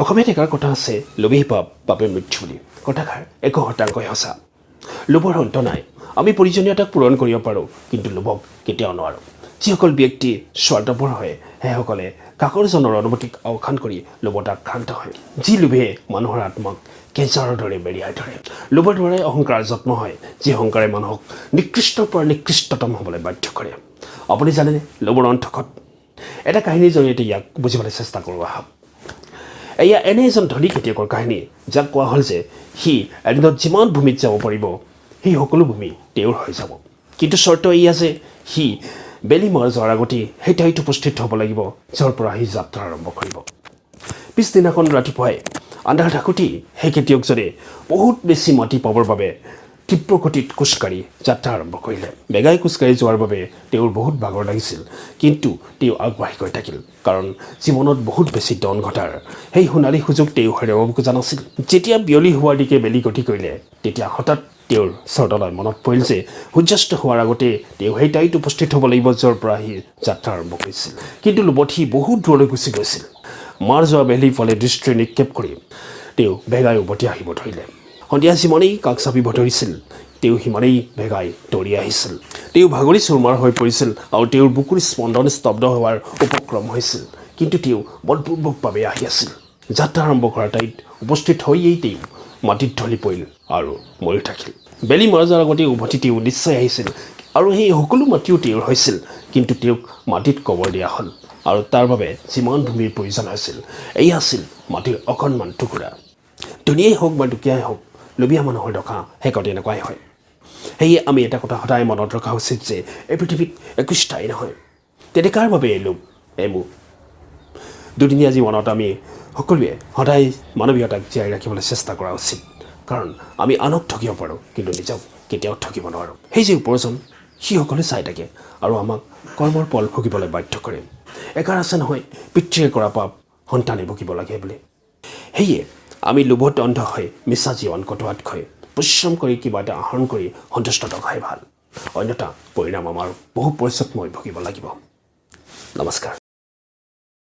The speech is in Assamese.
অসমীয়াত এষাৰ কথা আছে, লোভেই পাপ পাপে মৃত্যু বুলি। কথাষাৰ 100% সঁচা। লোভৰ অন্ত নাই। আমি প্ৰয়োজনীয়তাক পূৰণ কৰিব পাৰোঁ, কিন্তু লোভক কেতিয়াও নোৱাৰোঁ। যিসকল ব্যক্তি স্বাৰ্থপৰ হয়, সেইসকলে কাষৰজনৰ অনুমতিক অখান কৰি লোভত আক্ৰান্ত হয়। যি লোভে মানুহৰ আত্মাক কেঁচাৰৰ দৰে মেৰিয়াই ধৰে। লোভৰ দ্বাৰাই অহংকাৰ জন্ম হয়, যি অহংকাৰে মানুহক নিকৃষ্টৰ পৰা নিকৃষ্টতম হ'বলৈ বাধ্য কৰে। আপুনি জানেনে লোভৰ অন্তষত? এটা কাহিনীৰ জৰিয়তে ইয়াক বুজিবলৈ চেষ্টা কৰোঁ আহক। এয়া এনে এজন ধনী খেতিয়কৰ কাহিনী, যাক কোৱা হ'ল যে সি এদিনত যিমান ভূমিত যাব পাৰিব সেই সকলো ভূমি তেওঁৰ হৈ যাব। কিন্তু চৰ্ত এয়া যে সি বেলি মাৰ যোৱাৰ আগতেই সেই ঠাইত উপস্থিত হ'ব লাগিব, য'ৰ পৰা সি যাত্ৰা আৰম্ভ কৰিব। পিছদিনাখন ৰাতিপুৱাই আন্ধাৰ থাকোঁতেই সেই খেতিয়কজনে বহুত বেছি মাটি পাবৰ বাবে তীব্ৰ গতিত খোজকাঢ়ি যাত্ৰা আৰম্ভ কৰিলে। বেগাই খোজকাঢ়ি যোৱাৰ বাবে তেওঁৰ বহুত ভাগৰ লাগিছিল, কিন্তু তেওঁ আগবাঢ়ি গৈ থাকিল, কাৰণ জীৱনত বহুত বেছি দন ঘটাৰ সেই সোণালী সুযোগ তেওঁ হেৰুৱাব খোজা নাছিল। যেতিয়া বিয়লি হোৱাৰ দিকে বেলি গতি কৰিলে, তেতিয়া হঠাৎ তেওঁৰ চৰ্তলৈ মনত পৰিল যে সূৰ্যাস্ত হোৱাৰ আগতে তেওঁ সেই ঠাইত উপস্থিত হ'ব লাগিব, য'ৰ পৰা সি যাত্ৰা আৰম্ভ কৰিছিল। কিন্তু লোভত সি বহুত দূৰলৈ গুচি গৈছিল। মাৰ যোৱা বেলিৰ ফালে দৃষ্টি নিক্ষেপ কৰি তেওঁ বেগাই উভতি আহিব ধৰিলে। সন্ধিয়া যিমানেই কাষ চাপিব ধৰিছিল, তেওঁ সিমানেই বেগাই দৌৰি আহিছিল। তেওঁ ভাগৰি চুৰমাৰ হৈ পৰিছিল আৰু তেওঁৰ বুকুৰ স্পন্দন স্তব্ধ হোৱাৰ উপক্ৰম হৈছিল। কিন্তু তেওঁ বলপূৰ্বকভাৱে আহি আছিল। যাত্ৰা আৰম্ভ কৰা ঠাইত উপস্থিত হৈয়েই তেওঁ মাটিত ঢলি পৰিল আৰু মৰি থাকিল। বেলি মাৰ যোৱাৰ আগতে উভতি তেওঁ নিশ্চয় আহিছিল, আৰু সেই সকলো মাটিও তেওঁৰ হৈছিল, কিন্তু তেওঁক মাটিত কবৰ দিয়া হ'ল। আৰু তাৰ বাবে যিমান ভূমিৰ প্ৰয়োজন হৈছিল, এয়া আছিল মাটিৰ অকণমান টুকুৰা। ধনীয়াই হওক বা দুখীয়াই হওক, লোভীয়া মানুহৰ দশা শেষত এনেকুৱাই হয়। সেয়ে আমি এটা কথা সদায় মনত ৰখা উচিত যে এই পৃথিৱীত একো স্থায়ী নহয়। তেনে কাৰ বাবে এই লোভ, এই মোহ? দুদিনীয়া জীৱনত আমি সকলোৱে সদায় মানৱীয়তাক জীয়াই ৰাখিবলৈ চেষ্টা কৰা উচিত, কাৰণ আমি আনক ঠগিব পাৰোঁ, কিন্তু নিজক কেতিয়াও ঠগিব নোৱাৰোঁ। সেই যে উপাৰ্জন সি সকলোৱে চাই থাকে আৰু আমাক কৰ্মৰ ফল ভুগিবলৈ বাধ্য কৰে। এষাৰ আছে নহয়, পিতৃয়ে কৰা পাপ সন্তানে ভুগিব লাগে বুলি। সেয়ে আমি লোভত অন্ধ হৈ মিছা জীৱন কটোৱাতকৈ পৰিশ্ৰম কৰি কিবা এটা আহৰণ কৰি সন্তুষ্ট থকাই ভাল। অন্যথা পৰিণাম আমাৰ বহু পৰিশ্ৰম ভুগিব লাগিব। নমস্কাৰ।